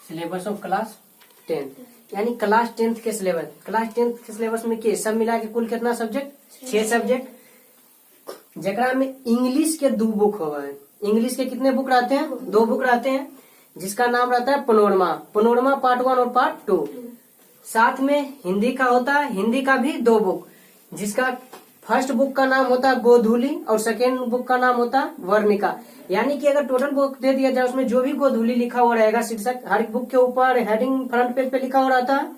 Syllabus of class 10 यानी class 10th के syllabus. Class 10th के सिलेबस में के सब मिला के कुल कितना सब्जेक्ट? 6 सब्जेक्ट। जकरा में इंग्लिश के 2 बुक हो गए। इंग्लिश के कितने बुक रहते हैं? 2 बुक रहते हैं, जिसका नाम रहता है पनोरमा। पनोरमा पार्ट 1 और पार्ट 2। साथ में हिंदी का होता है, हिंदी का भी 2 बुक, जिसका फर्स्ट बुक का नाम होता है गोधूली और सेकेंड बुक का नाम होता है वर्णिका। यानी कि अगर टोटल बुक दे दिया जाए, उसमें जो भी गोधूली लिखा हुआ रहेगा, शीर्षक हर एक बुक के ऊपर हेडिंग फ्रंट पेज पे लिखा हुआ रहता है,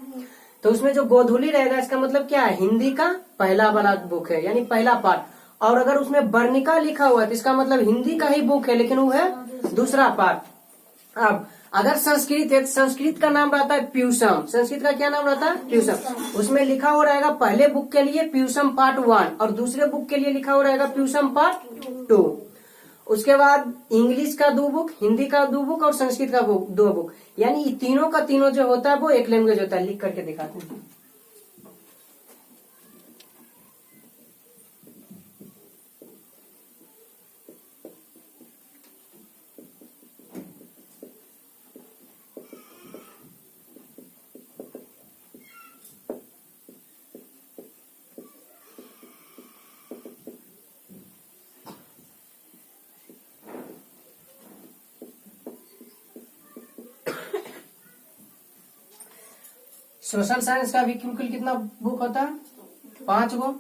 तो उसमें जो गोधूली रहेगा इसका मतलब क्या है? हिंदी का पहला वाला बुक है, यानी पहला पार्ट। और अगर उसमें वर्णिका लिखा हुआ है तो इसका मतलब हिंदी का ही बुक है, लेकिन वो है दूसरा पार्ट। अब अगर संस्कृत है, संस्कृत का नाम रहता है प्यूसम। संस्कृत का क्या नाम रहता है? प्यूसम। उसमें लिखा हुआ रहेगा पहले बुक के लिए प्यूसम पार्ट 1 और दूसरे बुक के लिए लिखा हुआ रहेगा प्यूसम पार्ट 2। उसके बाद इंग्लिश का 2 बुक, हिंदी का 2 बुक और संस्कृत का 2 बुक। यानी तीनों का तीनों जो होता है वो एक लैंग्वेज होता है। लिख करके दिखाते हैं। सोशल साइंस का भी कुल कितना बुक होता है? 5 गो।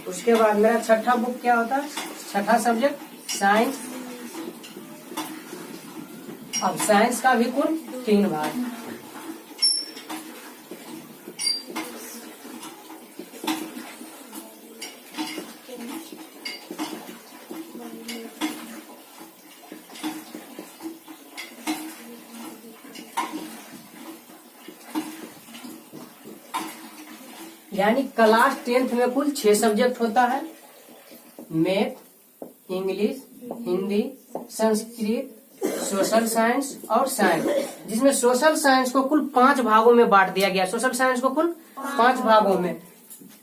उसके बाद मेरा छठा बुक क्या होता है? छठा सब्जेक्ट साइंस। अब साइंस का भी कुल 3 भाग। यानी क्लास 10th में कुल 6 सब्जेक्ट होता है। Math, English, Hindi, Sanskrit, social science और साइंस। जिसमें सोशल साइंस को कुल 5 भागों में बांट दिया गया। सोशल साइंस को कुल 5 भागों में,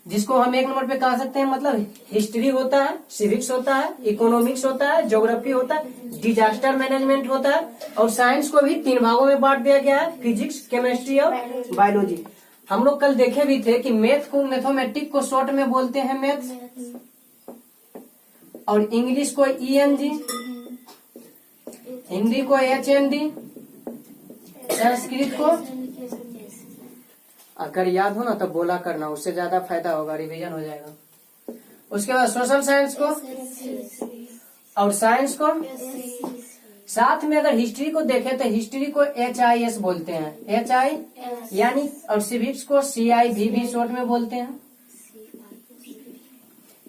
जिसको हम 1 नंबर पे कह सकते हैं। मतलब हिस्ट्री होता है, सिविक्स होता है, इकोनॉमिक्स होता है, ज्योग्राफी होता है, डिजास्टर मैनेजमेंट होता है। और साइंस को भी 3 भागों में बांट दिया गया है, फिजिक्स, केमिस्ट्री और बायोलॉजी। हम लोग कल देखे भी थे कि मैथ को, मैथमेटिक को शॉर्ट में बोलते हैं मैथ्स, और इंग्लिश को ENG, हिंदी को HND, संस्कृत को, अगर याद हो ना तो बोला करना, उससे ज्यादा फायदा होगा, रिवीजन हो जाएगा। उसके बाद सोशल साइंस को और साइंस को, साथ में अगर हिस्ट्री को देखें तो हिस्ट्री को HIS बोलते हैं, HI यानी, और सिविक्स को CIV भी शॉर्ट में बोलते हैं।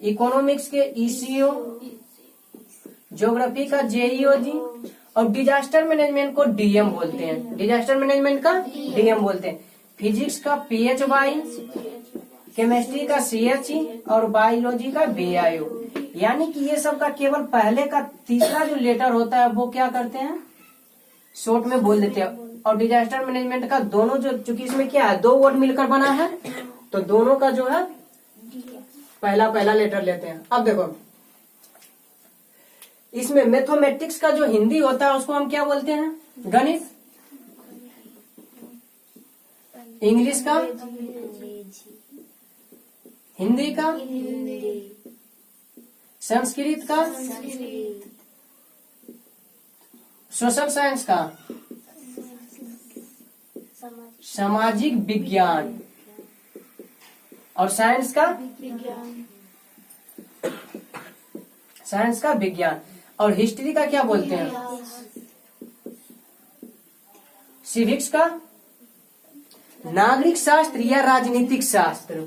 इकोनॉमिक्स के ECO, ज्योग्राफी का JEOG और डिजास्टर मैनेजमेंट को DM बोलते हैं। डिजास्टर मैनेजमेंट का DM बोलते हैं। फिजिक्स का PHY, केमिस्ट्री का CHE और बायोलॉजी का BIO। यानी कि ये सब का केवल पहले का तीसरा जो लेटर होता है वो क्या करते हैं? शॉर्ट में बोल देते हैं। और डिजास्टर मैनेजमेंट का दोनों जो, चूंकि इसमें क्या है 2 वर्ड मिलकर बना है, तो दोनों का जो है पहला लेटर लेते हैं। अब देखो, इसमें मैथमेटिक्स का जो हिंदी होता है उसको हम क्या बोलते हैं? गणित। इंग्लिश का, हिंदी का, संस्कृत का, सोशल साइंस का सामाजिक विज्ञान, और साइंस का विज्ञान। और हिस्ट्री का क्या बोलते हैं? सिविक्स का नागरिक शास्त्र या राजनीतिक शास्त्र।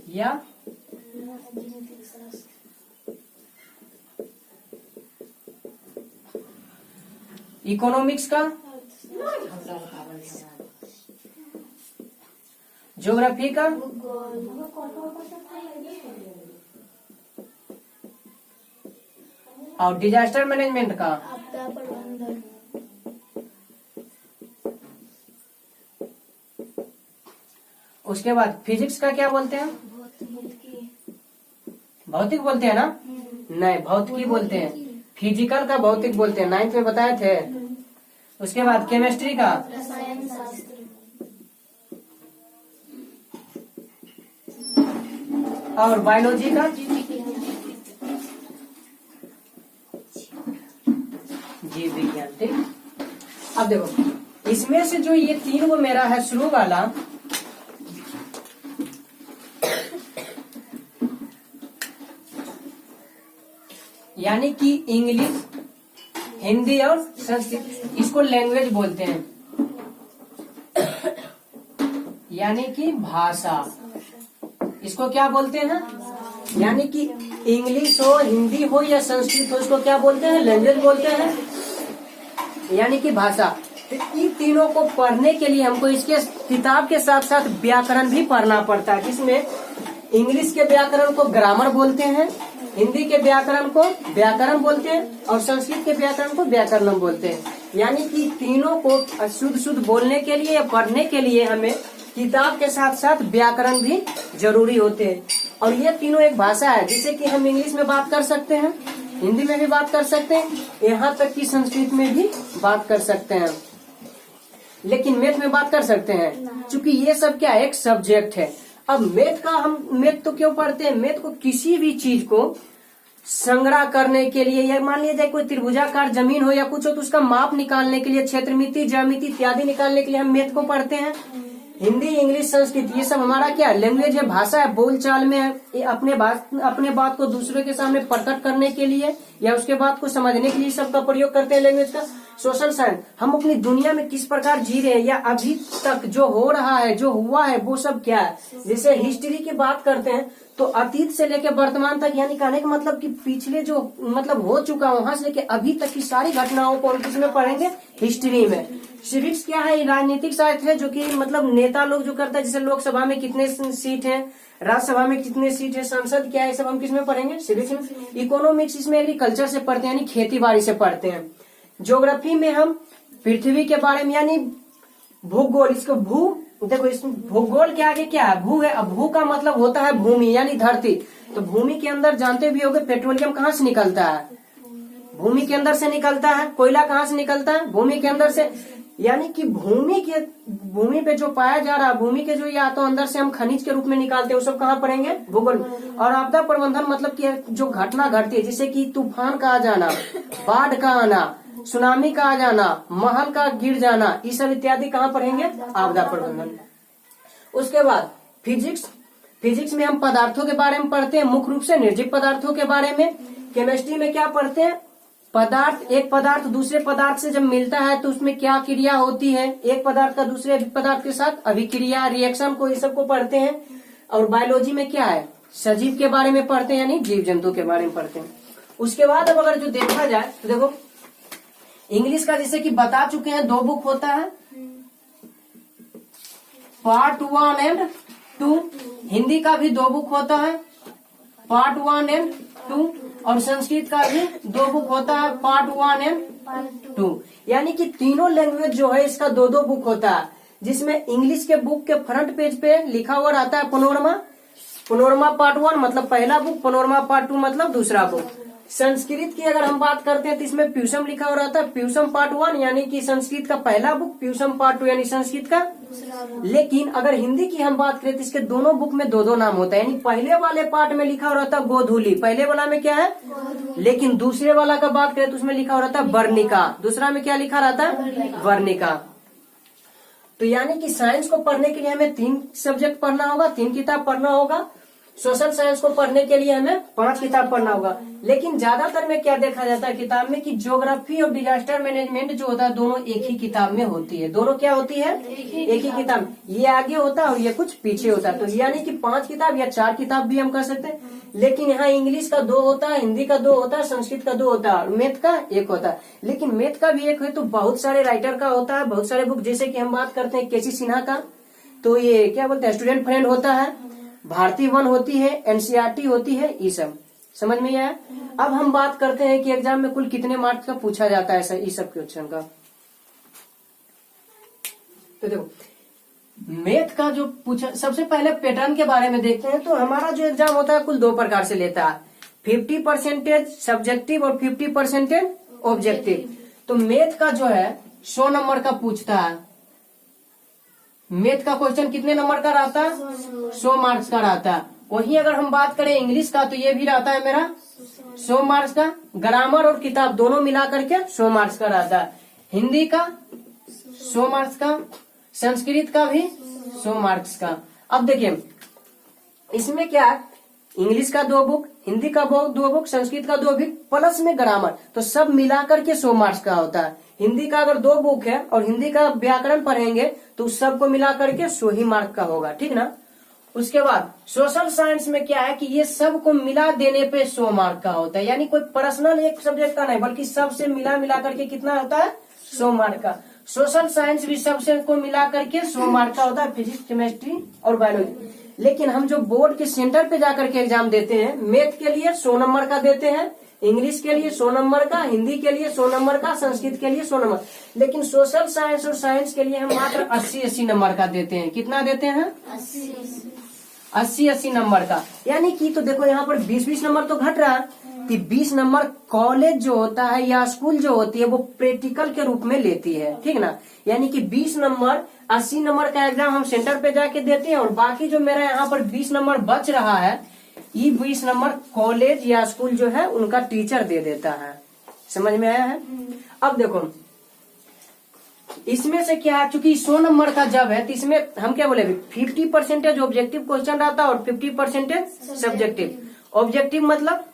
या इकोनॉमिक्स का, ज्योग्राफी का, और डिजास्टर मैनेजमेंट का। आपदा प्रबंधन, उसके बाद फिजिक्स का क्या बोलते हैं? भौतिकी, भौतिक बोलते हैं ना? नहीं, भौतिकी बोलते हैं। फिजिकल का भौतिक बोलते हैं, 9th में बताए थे। उसके बाद केमिस्ट्री का, रसायन शास्त्र, और बायोलॉजी का, जीव विज्ञान। ठीक, अब देखो इसमें से जो ये 3 को मेरा है शुरू वाला, यानी कि इंग्लिश, हिंदी और संस्कृत, इसको लैंग्वेज बोलते हैं, यानी कि भाषा। इसको क्या बोलते हैं? यानी कि इंग्लिश हो, हिंदी हो या संस्कृत हो, इसको क्या बोलते हैं? लैंग्वेज बोलते हैं, यानी कि भाषा। तो इन तीनों को पढ़ने के लिए हमको इसके किताब के साथ साथ व्याकरण भी पढ़ना पड़ता है, जिसमें इंग्लिश के व्याकरण को ग्रामर बोलते हैं, हिंदी के व्याकरण को व्याकरण बोलते हैं, और संस्कृत के व्याकरण को व्याकरण बोलते हैं। यानी कि तीनों को शुद्ध शुद्ध बोलने के लिए या पढ़ने के लिए हमें किताब के साथ साथ व्याकरण भी जरूरी होते हैं। और ये तीनों एक भाषा है, जिसे कि हम इंग्लिश में बात कर सकते हैं, हिंदी में भी बात कर सकते हैं, यहाँ तक कि संस्कृत में भी बात कर सकते हैं, लेकिन मैथ में बात कर सकते हैं, क्योंकि ये सब क्या एक सब्जेक्ट है। अब मैथ तो क्यों पढ़ते हैं? मैथ को किसी भी चीज को संग्रह करने के लिए, या मान लीजिए कोई त्रिभुजाकार जमीन हो या कुछ हो, तो उसका माप निकालने के लिए, क्षेत्रमिति, ज्यामिति इत्यादि निकालने के लिए हम मैथ को पढ़ते हैं। हिंदी, इंग्लिश, संस्कृत, ये सब हमारा क्या लैंग्वेज है, भाषा है, बोलचाल में है। ये अपने बात को दूसरे के सामने प्रकट करने के लिए या उसके बात को समझने के लिए सबका प्रयोग करते हैं लैंग्वेज का। सोशल साइंस, हम अपनी दुनिया में किस प्रकार जी रहे हैं या अभी तक जो हो रहा है, जो हुआ है, वो सब क्या है। जैसे हिस्ट्री की बात करते हैं तो अतीत से लेकर वर्तमान तक, यानी कहने का मतलब कि पिछले जो मतलब हो चुका वहां से लेकर अभी तक की सारी घटनाओं को हम किसमें पढ़ेंगे? हिस्ट्री में। सिविक्स क्या है? राजनीतिक शास्त्र है, जो कि मतलब नेता लोग जो करता है, जैसे लोकसभा में कितने सीट है, राज्यसभा में कितने सीट है, संसद क्या है, सब हम किसमें पढ़ेंगे? सिविक्स में। इकोनॉमिक्स इसमें एग्रीकल्चर से पढ़ते हैं, यानी खेती बाड़ी से पढ़ते हैं। ज्योग्राफी में हम पृथ्वी के बारे में, यानी भूगोल, इसको देखो इसमें भूगोल के आगे क्या है? भू है। अब भू का मतलब होता है भूमि, यानी धरती। तो भूमि के अंदर जानते भी होंगे पेट्रोलियम कहाँ से निकलता है? भूमि के अंदर से निकलता है। कोयला कहाँ से निकलता है? भूमि के अंदर से। यानी कि भूमि पे जो पाया जा रहा है, भूमि के जो या तो अंदर से हम खनिज के रूप में निकालते हैं, वो सब कहाँ पढ़ेंगे? भूगोल। और आपदा प्रबंधन मतलब कि जो घटना घटती है, जैसे कि तूफान का आ जाना, बाढ़ का आना, सुनामी का आ जाना, महल का गिर जाना, ये सब इत्यादि कहाँ पढ़ेंगे? आपदा प्रबंधन। उसके बाद फिजिक्स में हम पदार्थों के बारे में पढ़ते हैं, मुख्य रूप से निर्जीव पदार्थों के बारे में। केमिस्ट्री में क्या पढ़ते हैं? एक पदार्थ दूसरे पदार्थ से जब मिलता है तो उसमें क्या क्रिया होती है, एक पदार्थ का दूसरे पदार्थ के साथ अभिक्रिया, रिएक्शन को, ये सब को पढ़ते हैं। और बायोलॉजी में क्या है? सजीव के बारे में पढ़ते हैं, यानी जीव जंतु के बारे में पढ़ते हैं। उसके बाद अब अगर जो देखा जाए तो देखो इंग्लिश का जैसे कि बता चुके हैं 2 बुक होता है, पार्ट 1 एंड 2। हिंदी का भी 2 बुक होता है, पार्ट 1 एंड 2। और संस्कृत का भी 2 बुक होता है, पार्ट 1 एंड 2। यानी कि तीनों लैंग्वेज जो है इसका 2-2 बुक होता है, जिसमें इंग्लिश के बुक के फ्रंट पेज पे लिखा हुआ रहता है पनोरमा पार्ट 1 मतलब पहला बुक, पनोरमा पार्ट 2 मतलब दूसरा बुक। संस्कृत की अगर हम बात करते हैं तो इसमें प्यूसम लिखा हुआ रहता है, प्यूसम पार्ट 1 यानी कि संस्कृत का पहला बुक, प्यूसम पार्ट 2 यानी संस्कृत का दूसरा बुक। लेकिन अगर हिंदी की हम बात करें तो इसके दोनों बुक में 2-2 नाम होता है, यानी पहले वाले पार्ट में लिखा हुआ रहता है गोधूली, पहले वाला में क्या है? लेकिन दूसरे वाला का बात करें तो उसमें लिखा हुआ रहता है वर्णिका, दूसरा में क्या लिखा रहता है? वर्णिका। तो यानी कि साइंस को पढ़ने के लिए हमें 3 सब्जेक्ट पढ़ना होगा, 3 किताब पढ़ना होगा। सोशल साइंस को पढ़ने के लिए हमें 5 किताब पढ़ना होगा। लेकिन ज्यादातर में क्या देखा जाता है किताब में कि ज्योग्राफी और डिजास्टर मैनेजमेंट जो होता है दोनों एक ही किताब में होती है। दोनों क्या होती है? एक ही किताब। ये आगे होता है और ये कुछ पीछे होता है। तो यानी कि 5 किताब या 4 किताब भी हम कर सकते हैं। लेकिन यहाँ इंग्लिश का 2 होता है, हिंदी का 2 होता है, संस्कृत का 2 होता है और मैथ का 1 होता है। लेकिन मैथ का भी 1 है तो बहुत सारे राइटर का होता है, बहुत सारे बुक, जैसे कि हम बात करते हैं केसी सिन्हा का, तो ये क्या बोलते हैं स्टूडेंट फ्रेंड होता है, भारती वन होती है, एनसीईआरटी होती है, ये सब समझ में आया। अब हम बात करते हैं कि एग्जाम में कुल कितने मार्क्स का पूछा जाता है इस सब क्वेश्चन का। तो देखो मैथ का जो पूछा, सबसे पहले पैटर्न के बारे में देखते हैं। तो हमारा जो एग्जाम होता है कुल 2 प्रकार से लेता है, 50% सब्जेक्टिव और 50% ऑब्जेक्टिव। तो मैथ का जो है 100 नंबर का पूछता है। मैथ का क्वेश्चन कितने नंबर का रहता है? 100 मार्क्स का रहता है। वहीं अगर हम बात करें इंग्लिश का तो ये भी रहता है मेरा 100 मार्क्स का। ग्रामर और किताब दोनों मिला करके 100 मार्क्स का रहता है। हिंदी का 100 मार्क्स का, संस्कृत का भी 100 मार्क्स का। अब देखिए इसमें क्या है, इंग्लिश का 2 बुक, हिंदी का 2 बुक, संस्कृत का 2 बुक, प्लस में ग्रामर, तो सब मिलाकर के 100 मार्क्स का होता है। हिंदी का अगर 2 बुक है और हिंदी का व्याकरण पढ़ेंगे तो उस सबको मिलाकर के 100 ही मार्क का होगा, ठीक ना। उसके बाद सोशल साइंस में क्या है कि ये सब को मिला देने पे 100 मार्क का होता है। यानी कोई पर्सनल एक सब्जेक्ट का नहीं बल्कि सबसे मिला करके कितना होता है? 100 मार्क का। सोशल साइंस भी सबसे को मिला करके 100 मार्क का होता है, फिजिक्स, केमिस्ट्री और बायोलॉजी। लेकिन हम जो बोर्ड के सेंटर पे जाकर के एग्जाम देते हैं, मैथ के लिए 100 नंबर का देते हैं, इंग्लिश के लिए 100 नंबर का, हिंदी के लिए 100 नंबर का, संस्कृत के लिए 100 नंबर। लेकिन सोशल साइंस और साइंस के लिए हम मात्र 80-80 नंबर का देते हैं। कितना देते हैं? 80-80 नंबर का। यानी कि तो देखो यहाँ पर 20-20 नंबर तो घट रहा है कि 20 नंबर कॉलेज जो होता है या स्कूल जो होती है वो प्रैक्टिकल के रूप में लेती है, ठीक ना। यानी कि 20 नंबर 80 नंबर का एग्जाम हम सेंटर पे जाके देते हैं और बाकी जो मेरा यहाँ पर 20 नंबर बच रहा है ये 20 नंबर कॉलेज या स्कूल जो है उनका टीचर दे देता है। समझ में आया है? अब देखो इसमें से क्या है, चूंकि 100 नंबर का जब है तो इसमें हम क्या बोले 50% ऑब्जेक्टिव क्वेश्चन रहता है और 50% सब्जेक्टिव। ऑब्जेक्टिव मतलब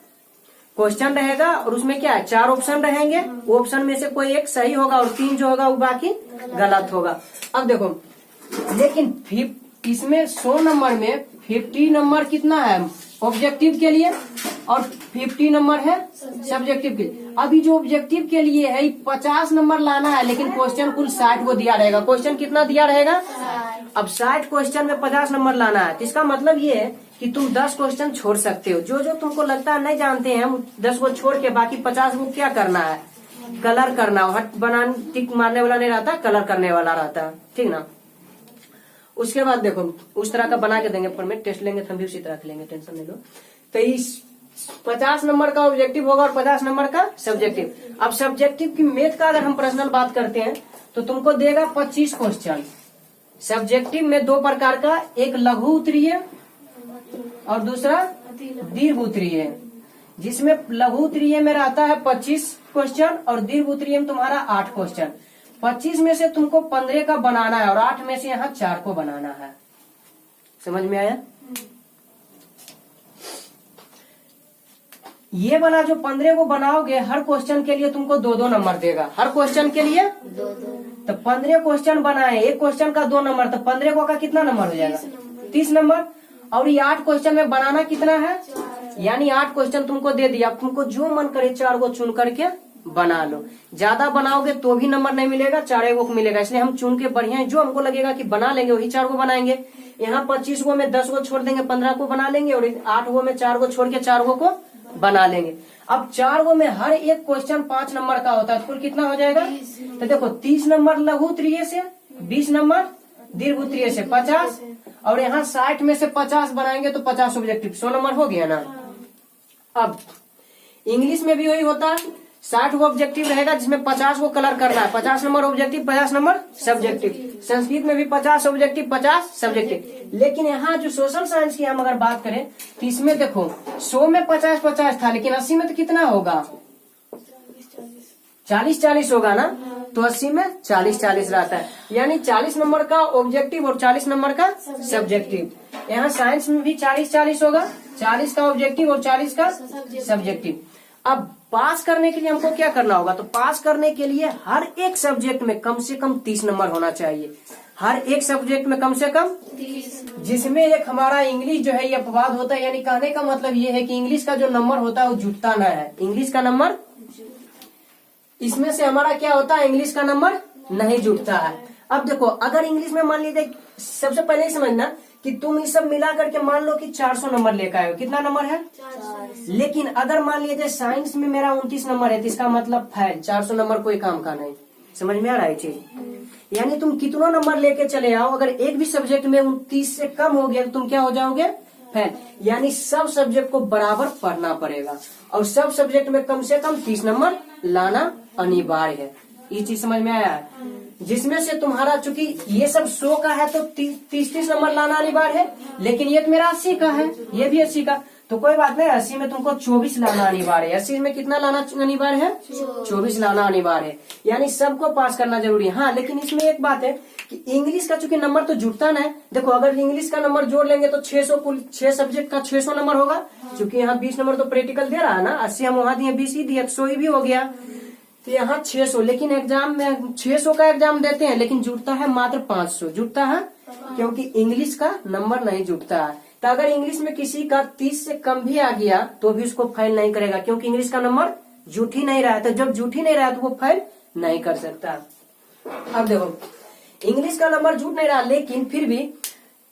क्वेश्चन रहेगा और उसमें क्या है 4 ऑप्शन रहेंगे, वो ऑप्शन में से कोई एक सही होगा और 3 जो होगा वो बाकी गलत होगा। अब देखो लेकिन इसमें 100 नंबर में 50 नंबर कितना है ऑब्जेक्टिव के लिए और 50 नंबर है सब्जेक्टिव के लिए। अभी जो ऑब्जेक्टिव के लिए है 50 नंबर लाना है, लेकिन क्वेश्चन कुल 60 को दिया रहेगा। क्वेश्चन कितना दिया रहेगा? अब 60 क्वेश्चन में 50 नंबर लाना है, तो इसका मतलब ये है कि तुम 10 क्वेश्चन छोड़ सकते हो। जो जो तुमको लगता है नहीं जानते हैं हम 10 को छोड़ के बाकी 50 को क्या करना है? कलर करना। हट बनाने टिक मारने वाला नहीं रहता, कलर करने वाला रहता है, ठीक ना। उसके बाद देखो उस तरह का बना के देंगे, फॉर्मेट टेस्ट लेंगे तो हम भी उसी तरह के लेंगे, टेंशन नहीं लो। तो इस 50 नंबर का ऑब्जेक्टिव होगा और 50 नंबर का सब्जेक्टिव। अब सब्जेक्टिव की मैथ का अगर हम पर्सनल बात करते हैं तो तुमको देगा 25 क्वेश्चन। सब्जेक्टिव में 2 प्रकार का, एक लघु उत्तरीय और दूसरा दीर्घ उत्तरीय। जिसमें लघु उत्तरीय में रहता है 25 क्वेश्चन और दीर्घ उत्तरीय में तुम्हारा 8 क्वेश्चन। 25 में से तुमको 15 का बनाना है और 8 में से यहाँ 4 को बनाना है। समझ में आया? ये वाला जो 15 को बनाओगे हर क्वेश्चन के लिए तुमको 2-2 नंबर देगा। हर क्वेश्चन के लिए 2-2। तो 15 क्वेश्चन बनाए, एक क्वेश्चन का 2 नंबर, तो 15 को का कितना नंबर हो जाएगा? 30 नंबर। और ये 8 क्वेश्चन में बनाना कितना है? यानी 8 क्वेश्चन तुमको दे दिया, तुमको जो मन करे 4 को चुन करके बना लो। ज्यादा बनाओगे तो भी नंबर नहीं मिलेगा, 4 को मिलेगा। इसलिए हम चुन के बढ़िया जो हमको लगेगा कि बना लेंगे वही 4 को बनाएंगे। यहाँ 25 को में 10 को छोड़ देंगे, 15 को बना लेंगे और 8 को में 4 को छोड़ के 4 को बना लेंगे। अब 4 को में हर एक क्वेश्चन 5 नंबर का होता है, कुल कितना हो जाएगा? तो देखो 30 नंबर लघु उत्तरीय से, 20 नंबर दीर्घ उत्तरीय से, 50 और यहाँ 60 में से 50 बनाएंगे तो 50 ऑब्जेक्टिव, 100 नंबर हो गया ना। अब इंग्लिश में भी वही होता है, 60 को ऑब्जेक्टिव रहेगा जिसमें 50 को कलर करना है, 50 number objective, 50 number subjective. Sanskrit में भी 50 ऑब्जेक्टिव, 50 सब्जेक्टिव। लेकिन यहाँ जो सोशल साइंस की हम अगर बात करें तो इसमें देखो 100 में 50-50 था, लेकिन 80 में तो कितना होगा? 40-40 होगा ना। तो 80 में 40-40 रहता है, यानी 40 नंबर का ऑब्जेक्टिव और 40 नंबर का सब्जेक्टिव। यहाँ साइंस में भी 40-40 होगा, 40 का ऑब्जेक्टिव और 40 का सब्जेक्टिव। अब पास करने के लिए हमको क्या करना होगा, तो पास करने के लिए हर एक सब्जेक्ट में कम से कम 30 नंबर होना चाहिए, हर एक सब्जेक्ट में कम से कम 30। जिसमें एक हमारा इंग्लिश जो है ये अपवाद होता है, यानी कहने का मतलब ये है कि इंग्लिश का जो नंबर होता है वो जुटता ना है, इंग्लिश का नंबर इसमें से हमारा क्या होता है, इंग्लिश का नंबर नहीं जुटता है। अब देखो अगर इंग्लिश में मान लीजिए, सबसे पहले ही समझना कि तुम ये सब मिला करके मान लो कि 400 नंबर लेकर आए हो, कितना नंबर है 400। लेकिन अगर मान लीजिए साइंस में मेरा 29 नंबर है, तो इसका मतलब फेल, 400 नंबर कोई काम का नहीं। समझ में आ रहा है चीज, यानी तुम कितना नंबर लेके चले आओ, अगर एक भी सब्जेक्ट में 29 से कम हो गया तो तुम क्या हो जाओगे, फेल। यानी सब सब्जेक्ट को बराबर पढ़ना पड़ेगा और सब सब्जेक्ट में कम से कम 30 नंबर लाना अनिवार्य है। ये चीज समझ में आया है, जिसमें से तुम्हारा चूंकि ये सब 100 का है तो 30 नंबर लाना अनिवार्य है, लेकिन ये तो मेरा 80 का है, ये भी 80 का, तो कोई बात नहीं, 80 में तुमको 24 लाना अनिवार्य है। 80 में कितना लाना अनिवार्य है, 24 लाना अनिवार्य है, यानी सबको पास करना जरूरी है। हाँ, लेकिन इसमें एक बात है कि इंग्लिश का चूंकि नंबर तो जुटता ना है, देखो अगर इंग्लिश का नंबर जोड़ लेंगे तो 600 कुल 6 सब्जेक्ट का 600 नंबर होगा, चूंकि यहाँ 20 नंबर तो प्रैक्टिकल दे रहा है ना, 80 हम वहाँ दिए, 20 ही दिए, 100 ही भी हो गया, तो यहाँ 600, लेकिन एग्जाम में 600 का एग्जाम देते हैं लेकिन जुटता है मात्र 500, जुटता है क्योंकि इंग्लिश का नंबर नहीं जुटता है। तो अगर इंग्लिश में किसी का 30 से कम भी आ गया तो भी उसको फेल नहीं करेगा, क्योंकि इंग्लिश का नंबर जुट ही नहीं रहा है, तो जब जुट ही नहीं रहा तो वो फेल नहीं कर सकता। अब देखो इंग्लिश का नंबर जुट नहीं रहा, लेकिन फिर भी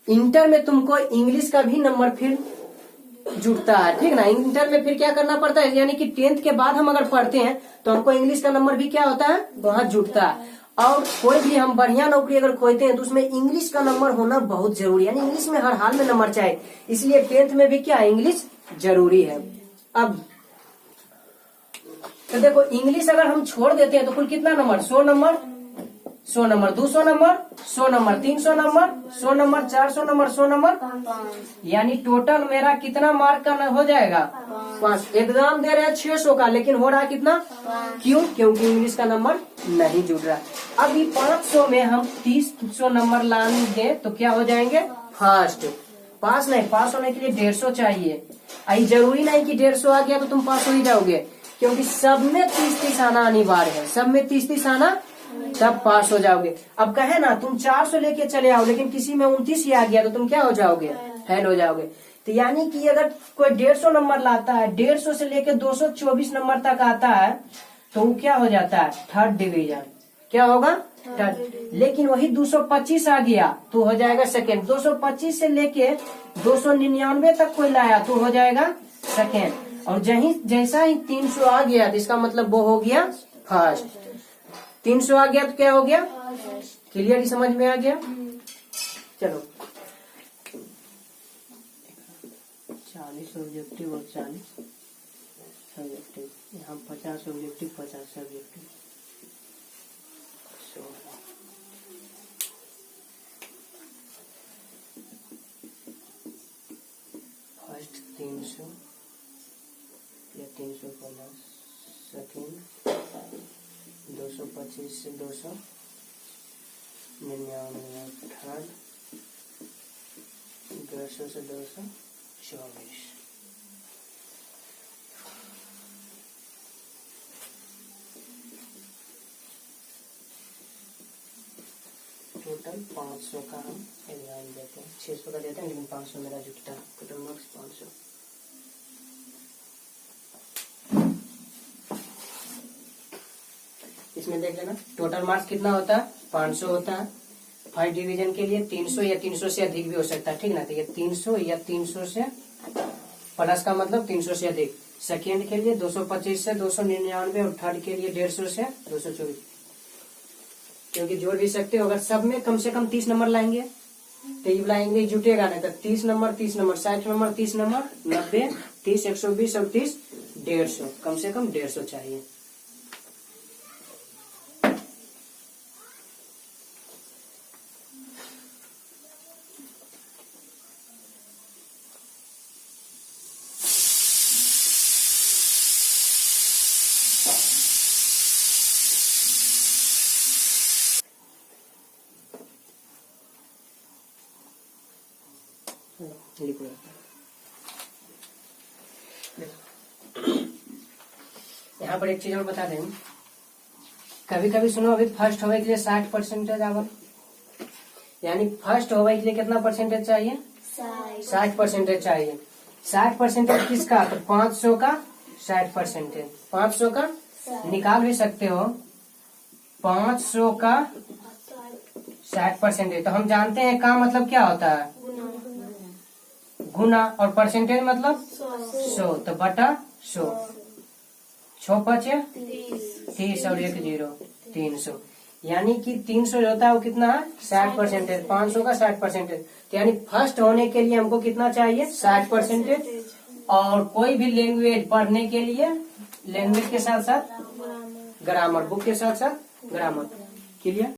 इंटर में तुमको इंग्लिश का भी नंबर फिर जुटता है, ठीक ना। इंटर में फिर क्या करना पड़ता है, यानी कि 10th के बाद हम अगर पढ़ते हैं तो हमको इंग्लिश का नंबर भी क्या होता है, वहाँ जुटता है। और कोई भी हम बढ़िया नौकरी अगर खोजते हैं तो उसमें इंग्लिश का नंबर होना बहुत जरूरी है, यानी इंग्लिश में हर हाल में नंबर चाहिए, इसलिए 10th में भी क्या इंग्लिश जरूरी है। अब तो देखो इंग्लिश अगर हम छोड़ देते हैं तो कुल कितना number, 100 number, 100 number, 200 number, 100 number, 300 number, 100 number, 400 number, 100 number, यानी टोटल मेरा कितना मार्क का हो जाएगा, 5। एग्जाम दे रहे हैं 600 का, लेकिन हो रहा कितना, क्यों, क्योंकि इंग्लिश का नंबर नहीं जुड़ रहा। अब ये 500 में हम 300 नंबर लाएंगे तो क्या हो जाएंगे फर्स्ट, पास नहीं, पास होने के लिए 150 चाहिए। आई जरूरी नहीं कि 150 आ गया तो तुम पास हो ही जाओगे, क्योंकि सब में 30-30 आना अनिवार्य है, सब में 30-30 आना तब पास हो जाओगे। अब कहे ना तुम 400 लेके चले आओ लेकिन किसी में 29 ही आ गया तो तुम क्या हो जाओगे, फेल हो जाओगे। तो यानी कि अगर कोई 150 नंबर लाता है, 150 से लेके 224 नंबर तक आता है तो वो क्या हो जाता है, 3rd डिवीजन, क्या होगा 3rd। लेकिन वही 225 आ गया तो हो जाएगा 2nd, 225 से लेके 299 तक कोई लाया तो हो जाएगा 2nd, और जैसा ही 300 आ गया तो इसका मतलब वो हो गया फर्स्ट। 300 आ गया तो क्या हो गया, क्लियर, समझ में आ गया। चलो 40 ऑब्जेक्टिव और 40 सब्जेक्टिव, यहाँ 50 ऑब्जेक्टिव 50 सब्जेक्टिव, फर्स्ट 300 या 300 प्लस, सेकेंड 225 से 299, 3rd 150 से 224, टोटल 500 का हम एग्जाम देते हैं, 600 का देते हैं लेकिन 500 मेरा जुटता है, टोटल मार्क्स 500। इसमें देख लेना टोटल मार्क्स कितना होता है, 500 होता है। फर्स्ट डिवीजन के लिए 300 या 300 से अधिक भी हो सकता है, ठीक ना, तो ये 300 या 300 से प्लस का मतलब 300 से अधिक। सेकेंड के लिए 225 से 299 और थर्ड के लिए 150 से 224, क्योंकि जोड़ भी सकते हो। अगर सब में कम से कम 30 नंबर लाएंगे तो ये लाएंगे जुटेगा नहीं, तो 30 नंबर 30 नंबर 60 नंबर 30 नंबर 90 30 120 और 30 150, कम से कम 150 चाहिए। लिखो। यहाँ पर एक चीज और बता दें, कभी कभी सुनो अभी फर्स्ट होने के लिए 60% आवल, यानी फर्स्ट होने के लिए कितना परसेंटेज चाहिए? 60% चाहिए। 60% किसका? तो 500 का 60%। 500 का निकाल भी सकते हो, 500 का 60%। तो हम जानते हैं का मतलब क्या होता है? गुना। और परसेंटेज मतलब 100, तो बटा 100। 6 5 30 और 1 0 300, यानी कि 300 जो होता है वो कितना है? 60%। 500 का 60%, तो यानी फर्स्ट होने के लिए हमको कितना चाहिए? 60%। और कोई भी लैंग्वेज पढ़ने के लिए लैंग्वेज के साथ साथ ग्रामर, बुक के साथ साथ ग्रामर। क्लियर?